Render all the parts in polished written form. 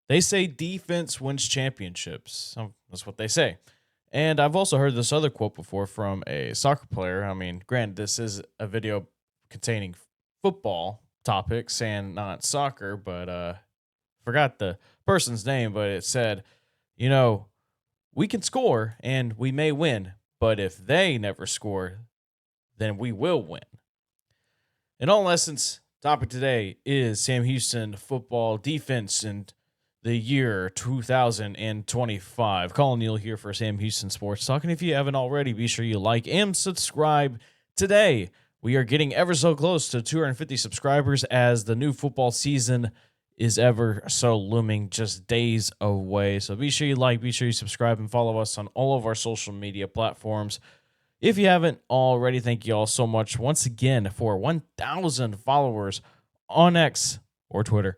They say defense wins championships. That's what they say. And I've also heard this other quote before from a soccer player. I mean, granted, this is a video containing football topics and not soccer, but forgot the person's name, but it said, you know, we can score and we may win, but if they never score, then we will win. In all essence, topic today is Sam Houston football defense and the year 2025. Colin Neal here for Sam Houston Sports Talk. And if you haven't already, be sure you like and subscribe today. We are getting ever so close to 250 subscribers as the new football season is ever so looming, just days away. So be sure you like, be sure you subscribe, and follow us on all of our social media platforms. If you haven't already, thank you all so much once again for 1,000 followers on X or Twitter.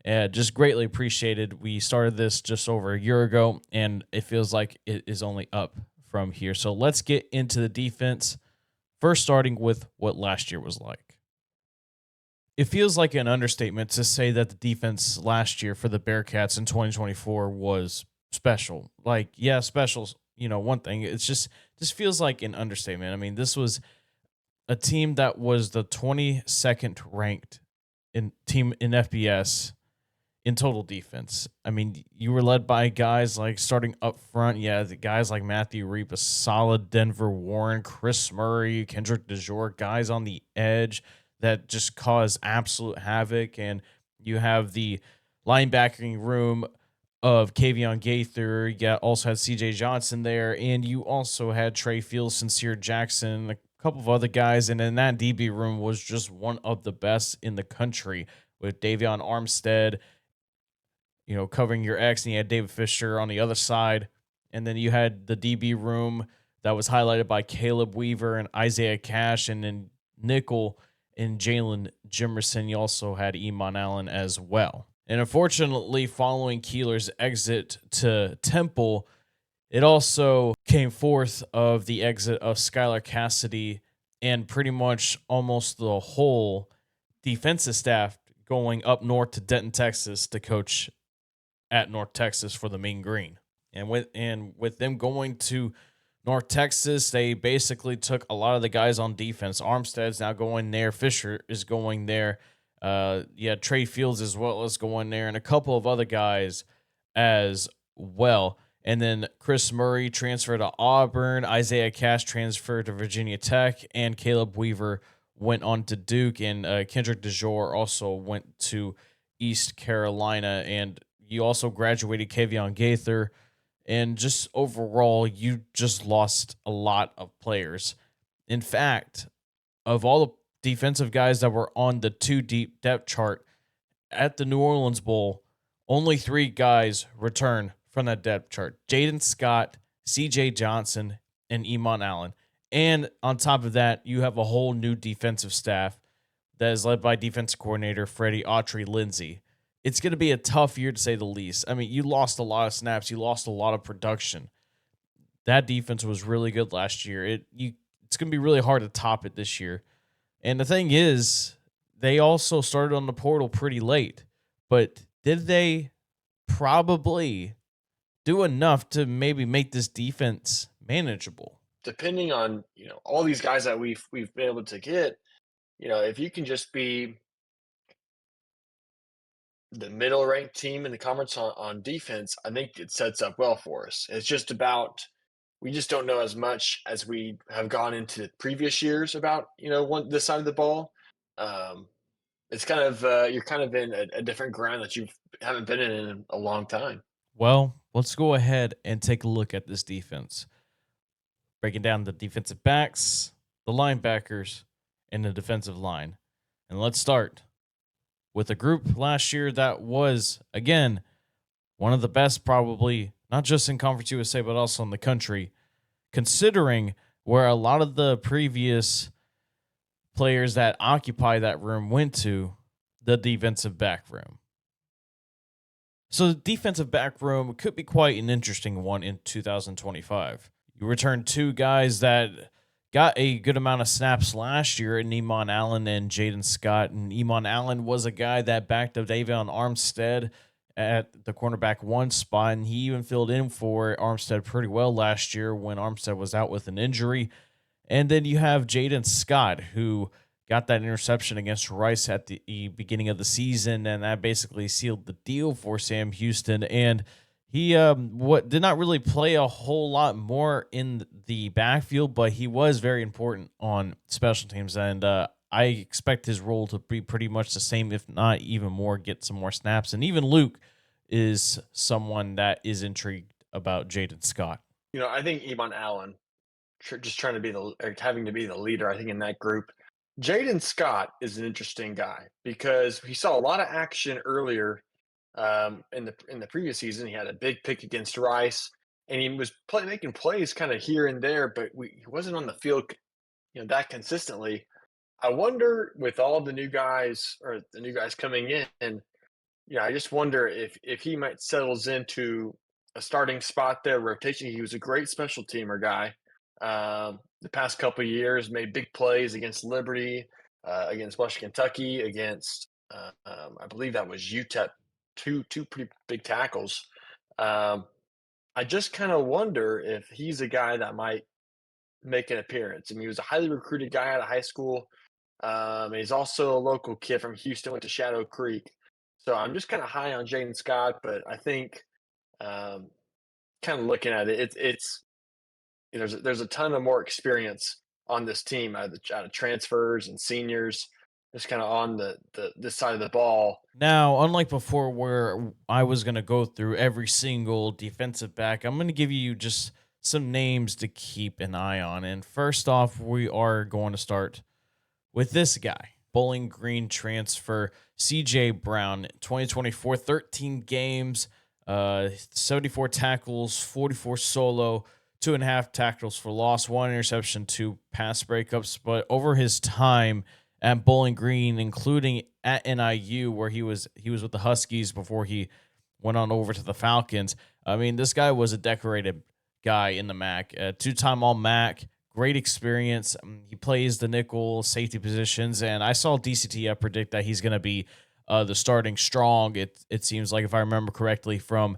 Just greatly appreciated. We started this just over a year ago, and it feels like it is only up from here. So let's get into the defense, first starting with what last year was like. It feels like an understatement to say that the defense last year for the Bearcats in 2024 was special. Like, yeah, special's, one thing. It's just feels like an understatement. I mean, this was a team that was the 22nd ranked in FBS in total defense. I mean, you were led by guys like starting up front. Yeah, the guys like Matthew Reap, a solid Denver Warren, Chris Murray, Kendrick DeJour, guys on the edge that just cause absolute havoc. And you have the linebacking room of Kavion Gaither. You also had CJ Johnson there, and you also had Trey Fields, Sincere Jackson, a couple of other guys. And then that DB room was just one of the best in the country with Davion Armstead, covering your X, and you had David Fisher on the other side. And then you had the DB room that was highlighted by Caleb Weaver and Isaiah Cash, and then nickel and Jalen Jimerson. You also had Iman Allen as well. And unfortunately, following Keeler's exit to Temple, it also came forth of the exit of Skylar Cassidy and pretty much almost the whole defensive staff going up north to Denton, Texas to coach at North Texas for the Mean Green. And with them going to North Texas, they basically took a lot of the guys on defense. Armstead's now going there. Fisher is going there. Trey Fields as well as going there, and a couple of other guys as well. And then Chris Murray transferred to Auburn. Isaiah Cash transferred to Virginia Tech, and Caleb Weaver went on to Duke, and Kendrick DeJour also went to East Carolina. And you also graduated Kavion Gaither. And just overall, you just lost a lot of players. In fact, of all the defensive guys that were on the 2-deep depth chart at the New Orleans Bowl, only 3 guys returned from that depth chart: Jaden Scott, CJ Johnson, and Iman Allen. And on top of that, you have a whole new defensive staff that is led by defensive coordinator Freddie Autry-Lindsey. It's going to be a tough year, to say the least. I mean, you lost a lot of snaps. You lost a lot of production. That defense was really good last year. It's going to be really hard to top it this year. And the thing is, they also started on the portal pretty late. But did they probably do enough to maybe make this defense manageable? Depending on, all these guys that we've been able to get, if you can just be the middle ranked team in the conference on defense, I think it sets up well for us. It's just about, we just don't know as much as we have gone into previous years about, this side of the ball. It's kind of, you're kind of in a different ground that you haven't been in a long time. Well, let's go ahead and take a look at this defense. Breaking down the defensive backs, the linebackers, and the defensive line. And let's start with a group last year that was, again, one of the best, probably, not just in Conference USA, but also in the country, considering where a lot of the previous players that occupy that room went to, the defensive back room. So the defensive back room could be quite an interesting one in 2025. You return 2 guys that got a good amount of snaps last year in Iman Allen and Jaden Scott. And Iman Allen was a guy that backed up Davion Armstead at the cornerback one spot, and he even filled in for Armstead pretty well last year when Armstead was out with an injury. And then you have Jaden Scott, who got that interception against Rice at the beginning of the season, and that basically sealed the deal for Sam Houston. And he what did not really play a whole lot more in the backfield, but he was very important on special teams, and I expect his role to be pretty much the same, if not even more, get some more snaps. And even Luke is someone that is intrigued about Jaden Scott. I think Ebon Allen just trying to be or having to be the leader, I think, in that group. Jaden Scott is an interesting guy because he saw a lot of action earlier in the previous season. He had a big pick against Rice, and he was making plays kind of here and there, but he wasn't on the field, that consistently. I wonder with all the new guys or the new guys coming in, I just wonder if he might settles into a starting spot there, rotation. He was a great special teamer guy. The past couple of years, made big plays against Liberty, against Western Kentucky, against I believe that was UTEP, two pretty big tackles. Um, I just kind of wonder if he's a guy that might make an appearance. I mean, he was a highly recruited guy out of high school. He's also a local kid from Houston, went to Shadow Creek. So I'm just kind of high on Jaden Scott, but I think um, kind of looking at it, it's there's a ton of more experience on this team out of transfers and seniors, just kind of on the this side of the ball. Now, unlike before, where I was going to go through every single defensive back, I'm going to give you just some names to keep an eye on. And first off, we are going to start with this guy, Bowling Green transfer CJ Brown, 2024, 13 games, 74 tackles, 44 solo, 2.5 tackles for loss, 1 interception, 2 pass breakups. But over his time at Bowling Green, including at NIU, where he was with the Huskies before he went on over to the Falcons. I mean, this guy was a decorated guy in the MAC, 2-time All MAC, great experience. He plays the nickel safety positions, and I saw DCTF predict that he's going to be the starting strong. It seems like, if I remember correctly from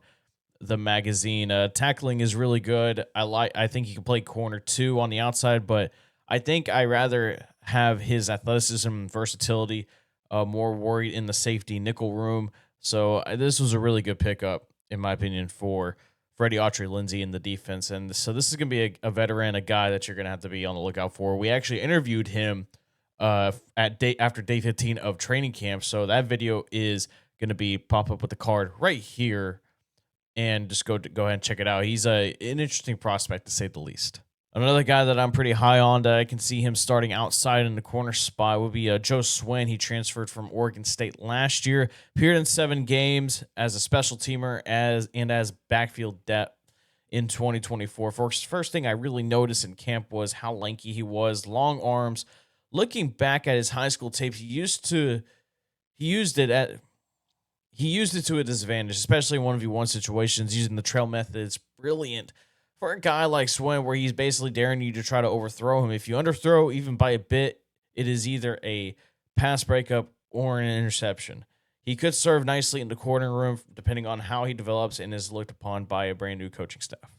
the magazine, tackling is really good. I think he can play corner too on the outside, but I think I rather have his athleticism and versatility more worried in the safety nickel room. So this was a really good pickup, in my opinion, for Freddie Autry-Lindsay in the defense. And so this is going to be a veteran, a guy that you're going to have to be on the lookout for. We actually interviewed him after day 15 of training camp. So that video is going to be pop up with the card right here, and just go ahead and check it out. He's an interesting prospect, to say the least. Another guy that I'm pretty high on, that I can see him starting outside in the corner spot, would be Joe Swin. He transferred from Oregon State last year, appeared in 7 games as a special teamer and as backfield depth in 2024. First thing I really noticed in camp was how lanky he was, long arms. Looking back at his high school tapes, he used it to his advantage, especially in 1v1 situations, using the trail method. It's brilliant for a guy like Swin, where he's basically daring you to try to overthrow him. If you underthrow even by a bit, it is either a pass breakup or an interception. He could serve nicely in the corner room, depending on how he develops and is looked upon by a brand new coaching staff.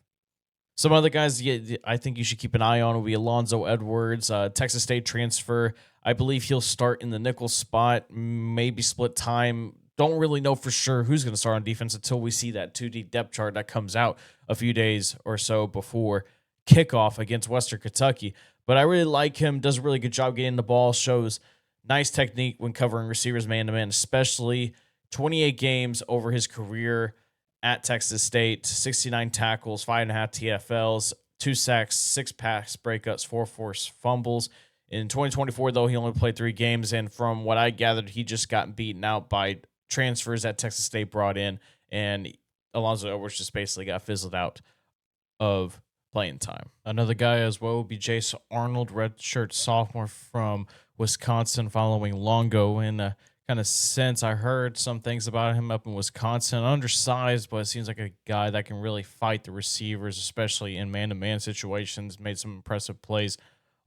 Some other guys I think you should keep an eye on will be Alonzo Edwards, Texas State transfer. I believe he'll start in the nickel spot, maybe split time. Don't really know for sure who's going to start on defense until we see that 2D depth chart that comes out a few days or so before kickoff against Western Kentucky. But I really like him, does a really good job getting the ball, shows nice technique when covering receivers man-to-man, especially 28 games over his career at Texas State, 69 tackles, 5.5 TFLs, 2 sacks, 6 pass breakups, 4 forced fumbles. In 2024, though, he only played 3 games, and from what I gathered, he just got beaten out by transfers that Texas State brought in, and Alonzo Edwards just basically got fizzled out of playing time. Another guy as well would be Jace Arnold, redshirt sophomore from Wisconsin, following Longo. In kind of sense, I heard some things about him up in Wisconsin. Undersized, but it seems like a guy that can really fight the receivers, especially in man-to-man situations. Made some impressive plays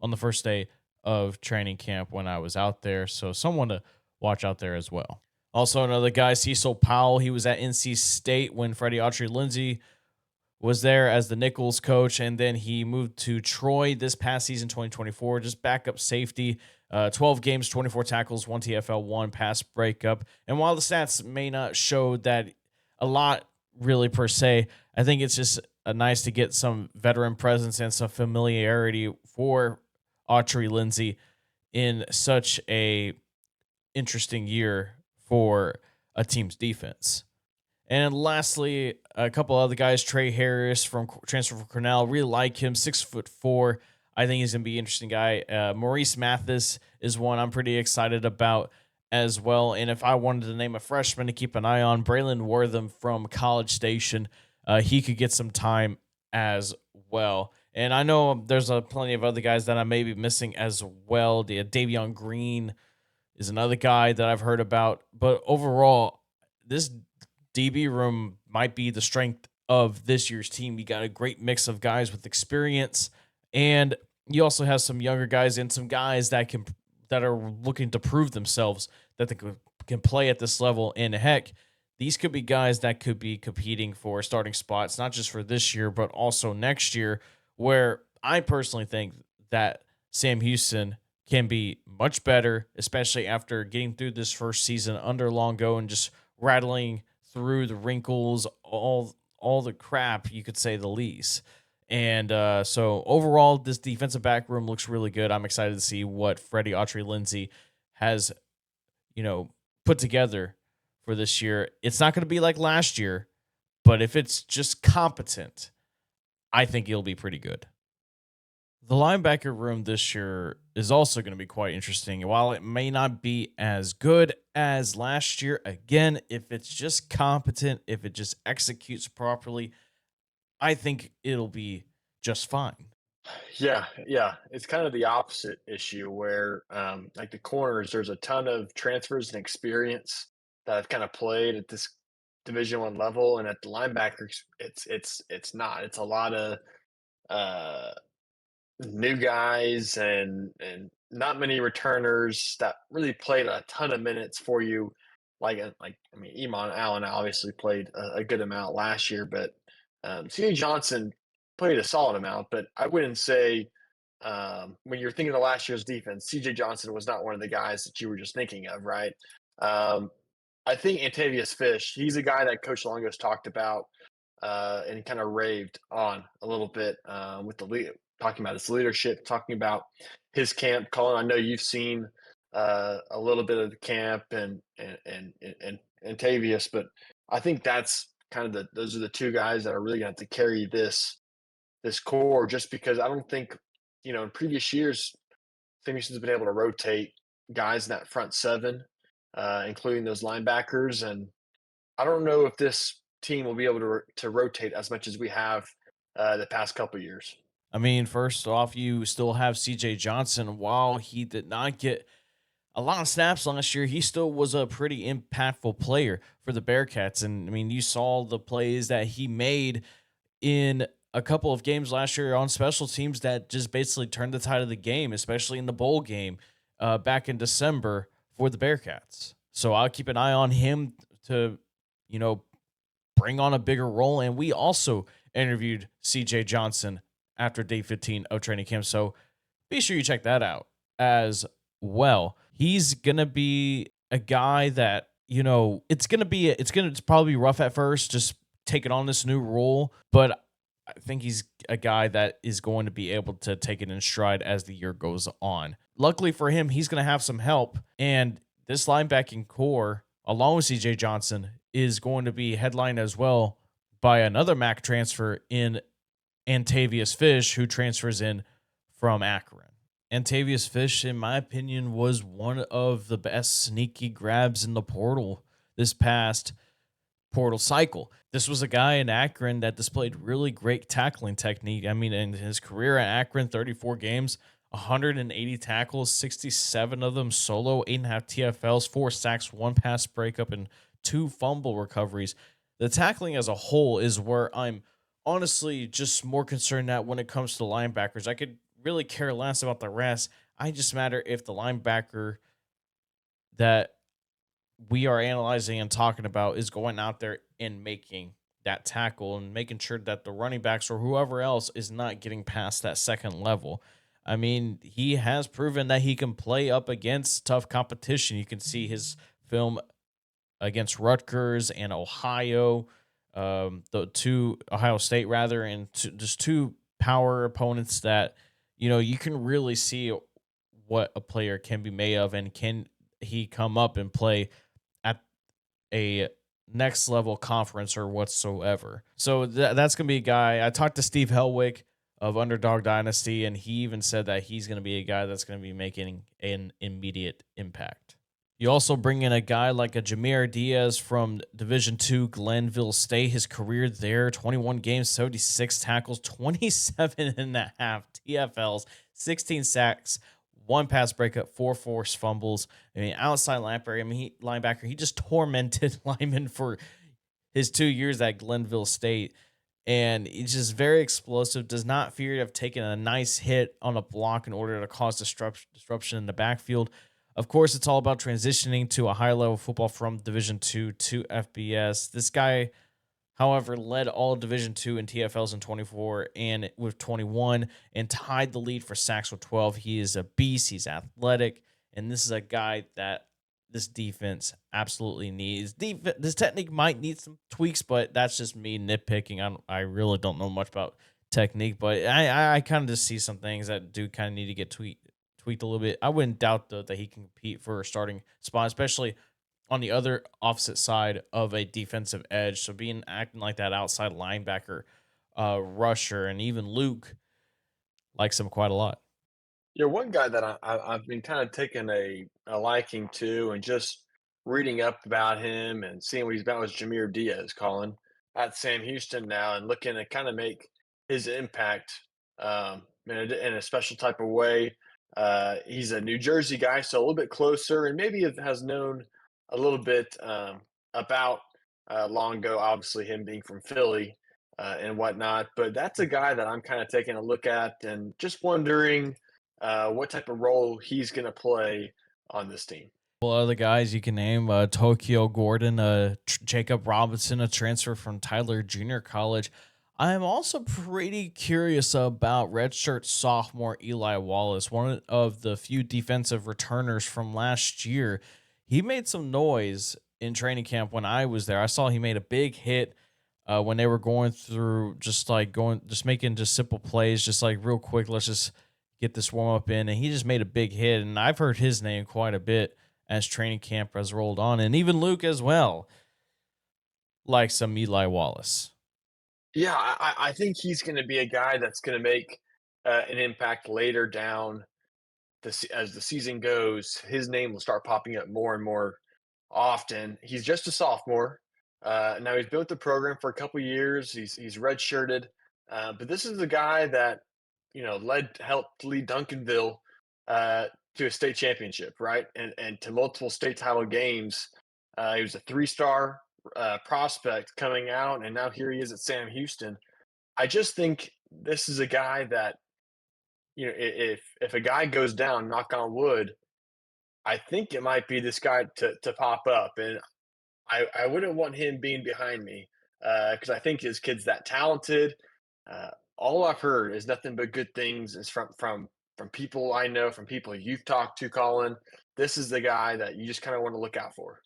on the first day of training camp when I was out there, so someone to watch out there as well. Also, another guy, Cecil Powell, he was at NC State when Freddie Autry-Lindsey was there as the Nichols coach, and then he moved to Troy this past season, 2024, just backup safety. 12 games, 24 tackles, 1 TFL, 1 pass breakup. And while the stats may not show that a lot really per se, I think it's just nice to get some veteran presence and some familiarity for Autry-Lindsey in such a interesting year for a team's defense. And lastly, a couple other guys, Trey Harris from transfer from Cornell, really like him, 6'4". I think he's gonna be an interesting guy. Maurice Mathis is one I'm pretty excited about as well. And if I wanted to name a freshman to keep an eye on, Braylon Wortham from College Station, he could get some time as well. And I know there's plenty of other guys that I may be missing as well. The Davion Green is another guy that I've heard about. But overall, this DB room might be the strength of this year's team. You got a great mix of guys with experience, and you also have some younger guys and some guys that are looking to prove themselves that they can play at this level. And heck, these could be guys that could be competing for starting spots, not just for this year, but also next year, where I personally think that Sam Houston can be much better, especially after getting through this first season under Longo and just rattling through the wrinkles, all the crap, you could say the least. And so overall, this defensive back room looks really good. I'm excited to see what Freddie Autry-Lindsey has, put together for this year. It's not going to be like last year, but if it's just competent, I think it'll be pretty good. The linebacker room this year is also going to be quite interesting. While it may not be as good as last year, again, if it's just competent, if it just executes properly, I think it'll be just fine. Yeah, yeah. It's kind of the opposite issue where, like the corners, there's a ton of transfers and experience that have kind of played at this Division One level, and at the linebackers, it's not. It's a lot of uh, new guys and not many returners that really played a ton of minutes for you. I mean, Iman Allen obviously played a good amount last year, but C.J. Johnson played a solid amount. But I wouldn't say when you're thinking of last year's defense, C.J. Johnson was not one of the guys that you were just thinking of, right? Um, I think Antavius Fish, he's a guy that Coach Longo's talked about and kind of raved on a little bit with the lead, talking about his leadership, talking about his camp. Colin, I know you've seen a little bit of the camp and Tavius, but I think that's kind of those are the two guys that are really going to have to carry this core. Just because I don't think in previous years, Houston's been able to rotate guys in that front seven, including those linebackers, and I don't know if this team will be able to rotate as much as we have the past couple years. I mean, first off, you still have CJ Johnson. While he did not get a lot of snaps last year, he still was a pretty impactful player for the Bearcats. And I mean, you saw the plays that he made in a couple of games last year on special teams that just basically turned the tide of the game, especially in the bowl game back in December for the Bearcats. So I'll keep an eye on him to, you know, bring on a bigger role. And we also interviewed CJ Johnson after day 15 of training camp. So be sure you check that out as well. He's going to be a guy that, it's probably be rough at first, just taking on this new role. But I think he's a guy that is going to be able to take it in stride as the year goes on. Luckily for him, he's going to have some help. And this linebacking core, along with CJ Johnson, is going to be headlined as well by another MAC transfer in Antavius Fish, who transfers in from Akron. Antavius Fish, in my opinion, was one of the best sneaky grabs in the portal this past portal cycle. This was a guy in Akron that displayed really great tackling technique. I mean, in his career at Akron, 34 games, 180 tackles, 67 of them solo, 8.5 TFLs, 4 sacks, 1 pass breakup, and 2 fumble recoveries. The tackling as a whole is where I'm honestly just more concerned that when it comes to linebackers, I could really care less about the rest. I just matter if the linebacker that we are analyzing and talking about is going out there and making that tackle and making sure that the running backs or whoever else is not getting past that second level. I mean, he has proven that he can play up against tough competition. You can see his film against Rutgers and Ohio, the two Ohio State rather, and just two power opponents that you can really see what a player can be made of, and can he come up and play at a next level conference or whatsoever. So that's going to be a guy. I talked to Steve Helwick of Underdog Dynasty, and he even said that he's going to be a guy that's going to be making an immediate impact. You also bring in a guy like a Jameer Diaz from Division II Glenville State. His career there, 21 games, 76 tackles, 27 and a half TFLs, 16 sacks, one pass breakup, four forced fumbles. I mean, outside linebacker, he just tormented Lyman for his 2 years at Glenville State. And he's just very explosive, does not fear of taking a nice hit on a block in order to cause disruption in the backfield. Of course, it's all about transitioning to a higher level football from Division II to FBS. This guy, however, led all Division II in TFLs in 24 and with 21 and tied the lead for sacks with 12. He is a beast. He's athletic. And this is a guy that this defense absolutely needs. This technique might need some tweaks, but that's just me nitpicking. I really don't know much about technique, but I kind of just see some things that do kind of need to get tweaked a little bit. I wouldn't doubt, though, that he can compete for a starting spot, especially on the other opposite side of a defensive edge. So acting like that outside linebacker, rusher, and even Luke likes him quite a lot. Yeah, one guy that I've been kind of taking a liking to and just reading up about him and seeing what he's about was Jameer Diaz, Colin, at Sam Houston now and looking to kind of make his impact in a special type of way. He's a New Jersey guy, so a little bit closer, and maybe has known a little bit about Longo, obviously him being from Philly and whatnot. But that's a guy that I'm kind of taking a look at and just wondering what type of role he's going to play on this team. Well, other guys you can name, Tokyo Gordon, Jacob Robinson, a transfer from Tyler Junior College. I'm also pretty curious about redshirt sophomore Eli Wallace, one of the few defensive returners from last year. He made some noise in training camp when I was there. I saw he made a big hit when they were going through, just making just simple plays, just like real quick. Let's just get this warm up in, and he just made a big hit. And I've heard his name quite a bit as training camp has rolled on, and even Luke as well, like some Eli Wallace. Yeah, I think he's going to be a guy that's going to make an impact later down as the season goes. His name will start popping up more and more often. He's just a sophomore. Now he's been with the program for a couple years. He's redshirted, but this is the guy that helped lead Duncanville to a state championship, right? And to multiple state title games. He was a 3-star prospect coming out, and now here he is at Sam Houston. I just think this is a guy that if a guy goes down, knock on wood, I think it might be this guy to pop up, and I wouldn't want him being behind me because I think his kid's that talented. All I've heard is nothing but good things is from people I know, from people you've talked to, Colin. This is the guy that you just kind of want to look out for.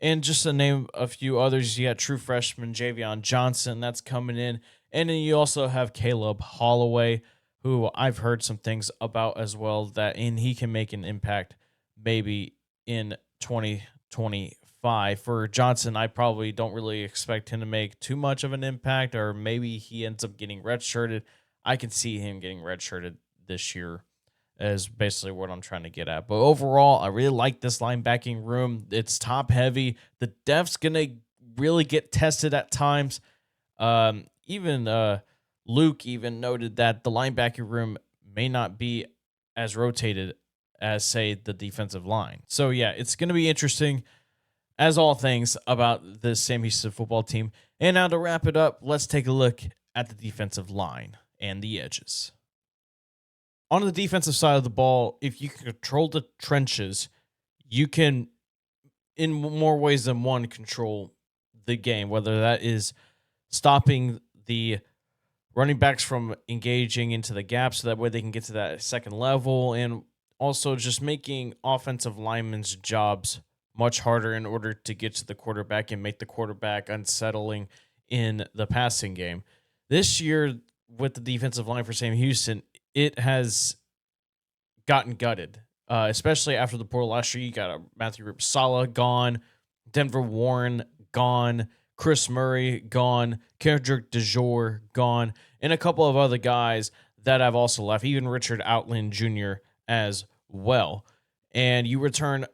And just to name a few others, you got true freshman Javion Johnson that's coming in. And then you also have Caleb Holloway, who I've heard some things about as well, and he can make an impact maybe in 2025. For Johnson, I probably don't really expect him to make too much of an impact, or maybe he ends up getting redshirted. I can see him getting redshirted this year is basically what I'm trying to get at. But overall, I really like this linebacking room. It's top heavy. The depth's gonna really get tested at times. Even Luke even noted that the linebacking room may not be as rotated as, say, the defensive line. So yeah, it's gonna be interesting as all things about the Sam Houston football team. And now to wrap it up, let's take a look at the defensive line and the edges. On the defensive side of the ball, if you can control the trenches, you can in more ways than one, control the game, whether that is stopping the running backs from engaging into the gap so that way they can get to that second level, and also just making offensive linemen's jobs much harder in order to get to the quarterback and make the quarterback unsettling in the passing game. This year, with the defensive line for Sam Houston, it has gotten gutted, especially after the portal last year. You got a Matthew Rupsala gone, Denver Warren gone, Chris Murray gone, Kendrick DeJour gone, and a couple of other guys that have also left, even Richard Outland Jr. as well. And you return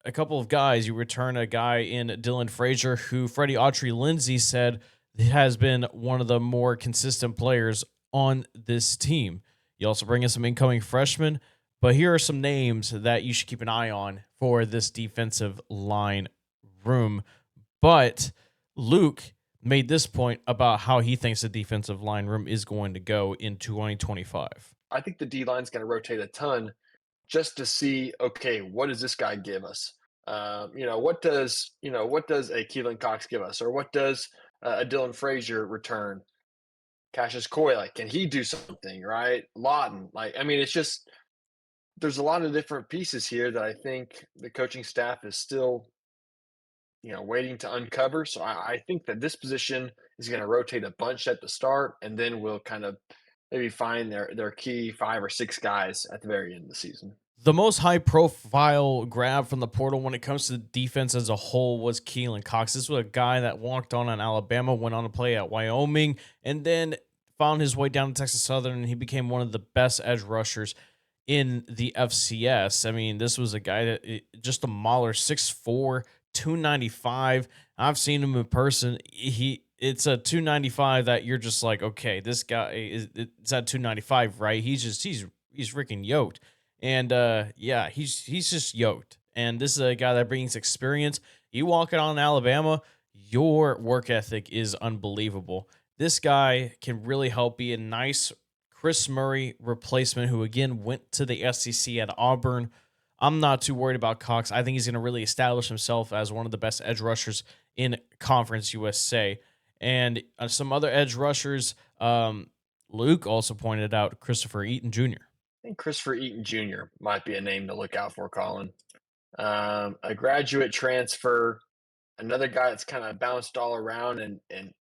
a couple of guys. You return a guy in Dylan Frazier, who Freddie Autry-Lindsay said has been one of the more consistent players on this team. You also bring in some incoming freshmen, but here are some names that you should keep an eye on for this defensive line room. But Luke made this point about how he thinks the defensive line room is going to go in 2025. I think the D line's going to rotate a ton just to see, okay, what does this guy give us? What does a Keelan Cox give us, or what does a Dylan Frazier return? Cassius Coy, like, can he do something? Right, Lawton, like, I mean, it's just there's a lot of different pieces here that I think the coaching staff is still, waiting to uncover. So I think that this position is going to rotate a bunch at the start, and then we'll kind of maybe find their key 5 or 6 guys at the very end of the season. The most high-profile grab from the portal when it comes to the defense as a whole was Keelan Cox. This was a guy that walked on Alabama, went on to play at Wyoming, and then found his way down to Texas Southern, and he became one of the best edge rushers in the FCS. I mean, this was a guy that just a mauler, 6'4", 295. I've seen him in person. It's a 295 that you're just like, okay, this guy it's at 295, right? He's freaking yoked. And yeah, he's just yoked. And this is a guy that brings experience. You walk it on Alabama, your work ethic is unbelievable. This guy can really help be a nice Chris Murray replacement, who again went to the SEC at Auburn. I'm not too worried about Cox. I think he's going to really establish himself as one of the best edge rushers in Conference USA. And some other edge rushers, Luke also pointed out Christopher Eaton Jr. I think Christopher Eaton Jr. might be a name to look out for, Colin. A graduate transfer, another guy that's kind of bounced all around and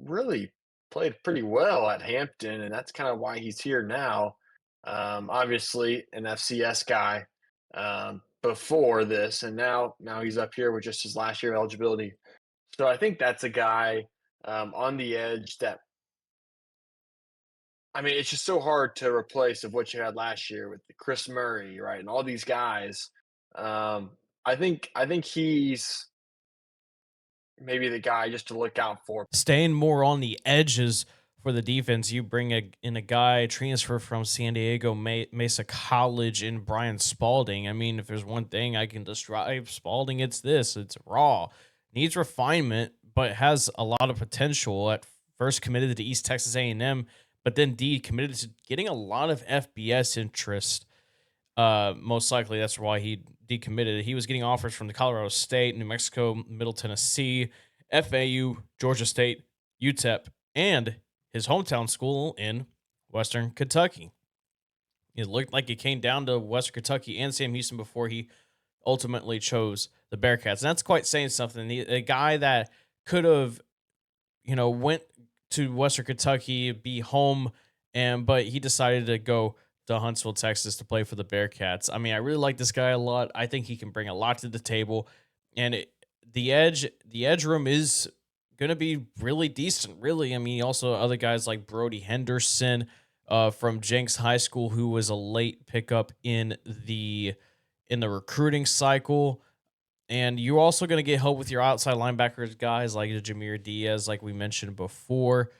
really played pretty well at Hampton, and that's kind of why he's here now. Obviously, an FCS guy before this, and now he's up here with just his last year eligibility. So I think that's a guy on the edge that, I mean, it's just so hard to replace of what you had last year with Chris Murray, right, and all these guys. I think he's maybe the guy just to look out for. Staying more on the edges for the defense, you bring in a guy transfer from San Diego Mesa College in Brian Spalding. I mean, if there's one thing I can describe Spalding, it's this. It's raw. Needs refinement, but has a lot of potential. At first committed to East Texas A&M, but then committed to getting a lot of FBS interest. Most likely that's why he decommitted. He was getting offers from the Colorado State, New Mexico, Middle Tennessee, FAU, Georgia State, UTEP, and his hometown school in Western Kentucky. It looked like it came down to Western Kentucky and Sam Houston before he ultimately chose the Bearcats. And that's quite saying something. A guy that could have, went to Western Kentucky, be home, but he decided to go to Huntsville, Texas to play for the Bearcats. I mean, I really like this guy a lot. I think he can bring a lot to the table. And the edge room is going to be really decent, really. I mean, also other guys like Brody Henderson from Jenks High School, who was a late pickup in the recruiting cycle. And you're also going to get help with your outside linebackers, guys like Jameer Diaz, like we mentioned before.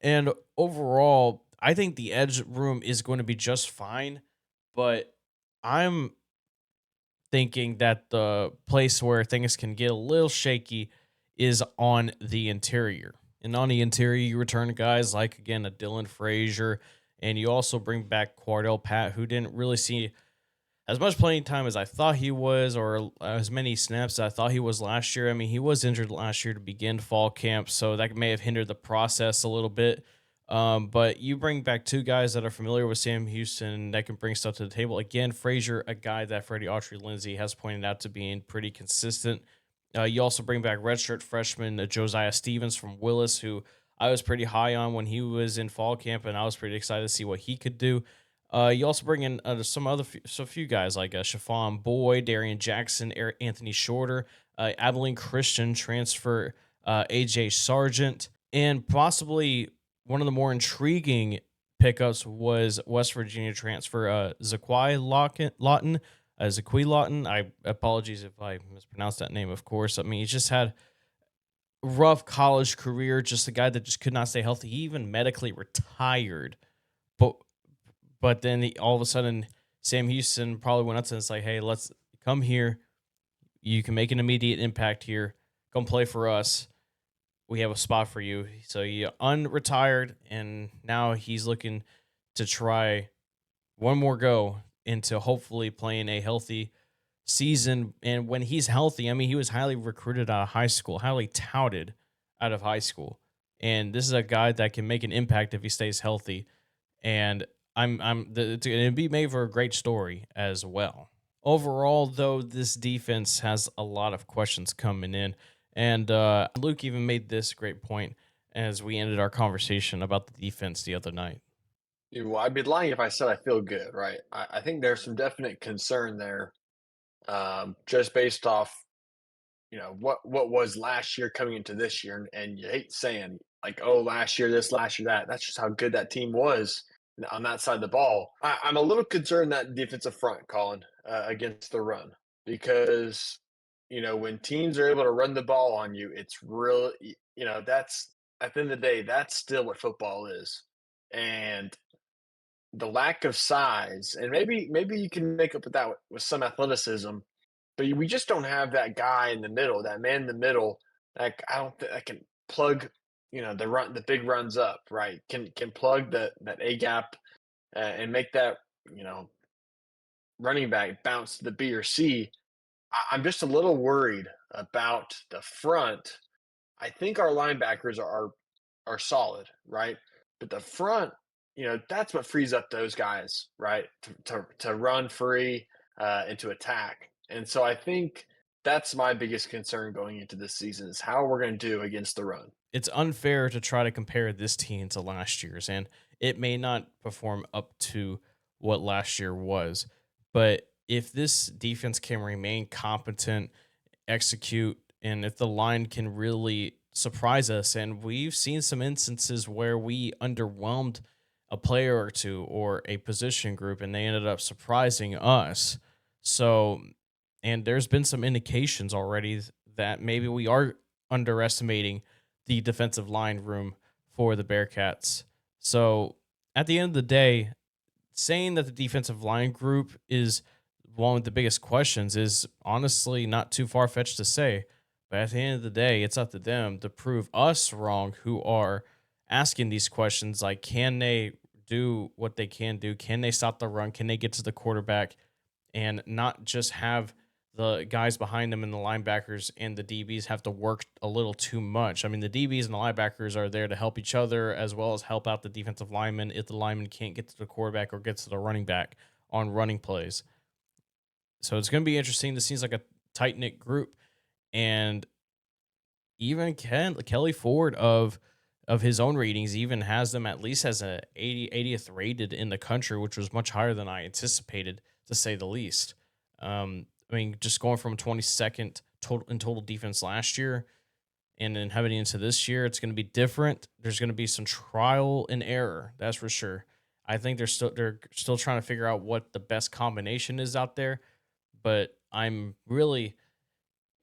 And overall, I think the edge room is going to be just fine. But I'm thinking that the place where things can get a little shaky is on the interior. And on the interior, you return guys like, again, a Dylan Frazier, and you also bring back Quardell Pat, who didn't really see as much playing time as I thought he was, or as many snaps as I thought he was last year. I mean, he was injured last year to begin fall camp, so that may have hindered the process a little bit. But you bring back two guys that are familiar with Sam Houston that can bring stuff to the table. Again, Frazier, a guy that Freddie Autry-Lindsay has pointed out to being pretty consistent. You also bring back redshirt freshman Josiah Stevens from Willis, who I was pretty high on when he was in fall camp, and I was pretty excited to see what he could do. You also bring in some few guys like Shafon Boyd, Darian Jackson, Anthony Shorter, Abilene Christian transfer, AJ Sargent, and possibly one of the more intriguing pickups was West Virginia transfer Zaquai Lawton. I apologies if I mispronounced that name. Of course, I mean he's just had rough college career, just a guy that just could not stay healthy. He even medically retired, but then all of a sudden, Sam Houston probably went up to him and like, "Hey, let's come here. You can make an immediate impact here. Come play for us. We have a spot for you." So he unretired, and now he's looking to try one more go into hopefully playing a healthy season. And when he's healthy, I mean, he was highly recruited out of high school, highly touted out of high school. And this is a guy that can make an impact if he stays healthy. And it'd be made for a great story as well. Overall, though, this defense has a lot of questions coming in, and Luke even made this great point as we ended our conversation about the defense the other night. Well, I'd be lying if I said I feel good, right? I think there's some definite concern there, just based off what was last year coming into this year, and you hate saying like, oh, last year this, last year that. That's just how good that team was on that side of the ball. I'm a little concerned that defensive front, Colin, against the run, because when teams are able to run the ball on you, it's real. That's at the end of the day, that's still what football is, and the lack of size, and maybe you can make up with that with some athleticism, but we just don't have that guy in the middle, that man in the middle that I don't think that can plug, the big runs up, right? Can plug that A gap and make that you know running back bounce to the B or C. I'm just a little worried about the front. I think our linebackers are solid, right? But the front, that's what frees up those guys, right? To run free and to attack. And so I think that's my biggest concern going into this season is how we're going to do against the run. It's unfair to try to compare this team to last year's, and it may not perform up to what last year was. But if this defense can remain competent, execute, and if the line can really surprise us, and we've seen some instances where we underwhelmed a player or two or a position group, and they ended up surprising us. So, and there's been some indications already that maybe we are underestimating the defensive line room for the Bearcats. So, at the end of the day, saying that the defensive line group is one of the biggest questions is honestly not too far fetched to say. But at the end of the day, it's up to them to prove us wrong who are asking these questions like, can they do what they can do? Can they stop the run? Can they get to the quarterback and not just have the guys behind them and the linebackers and the DBs have to work a little too much? I mean, the DBs and the linebackers are there to help each other as well as help out the defensive linemen if the lineman can't get to the quarterback or get to the running back on running plays. So it's going to be interesting. This seems like a tight knit group, and even Kelly Ford of his own ratings even has them at least as a 80th rated in the country, which was much higher than I anticipated, to say the least. I mean, just going from 22nd total defense last year, and then heading into this year, it's going to be different. There's going to be some trial and error, that's for sure. I think they're still trying to figure out what the best combination is out there, but I'm really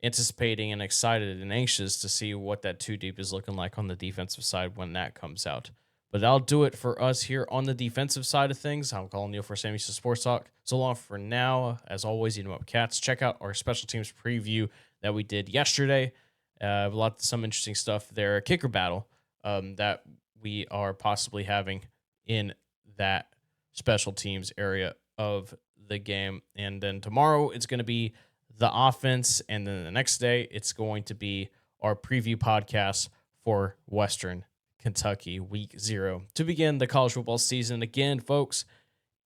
anticipating and excited and anxious to see what that two deep is looking like on the defensive side when that comes out. But that'll do it for us here on the defensive side of things. I'm calling Neil for Sammy Sports Talk. So long for now. As always, you know what, cats. Check out our special teams preview that we did yesterday. Some interesting stuff there. A kicker battle that we are possibly having in that special teams area of the game. And then tomorrow it's going to be the offense. And then the next day it's going to be our preview podcast for Western Kentucky week 0 to begin the college football season. Again, folks,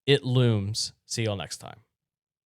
it looms. See y'all next time.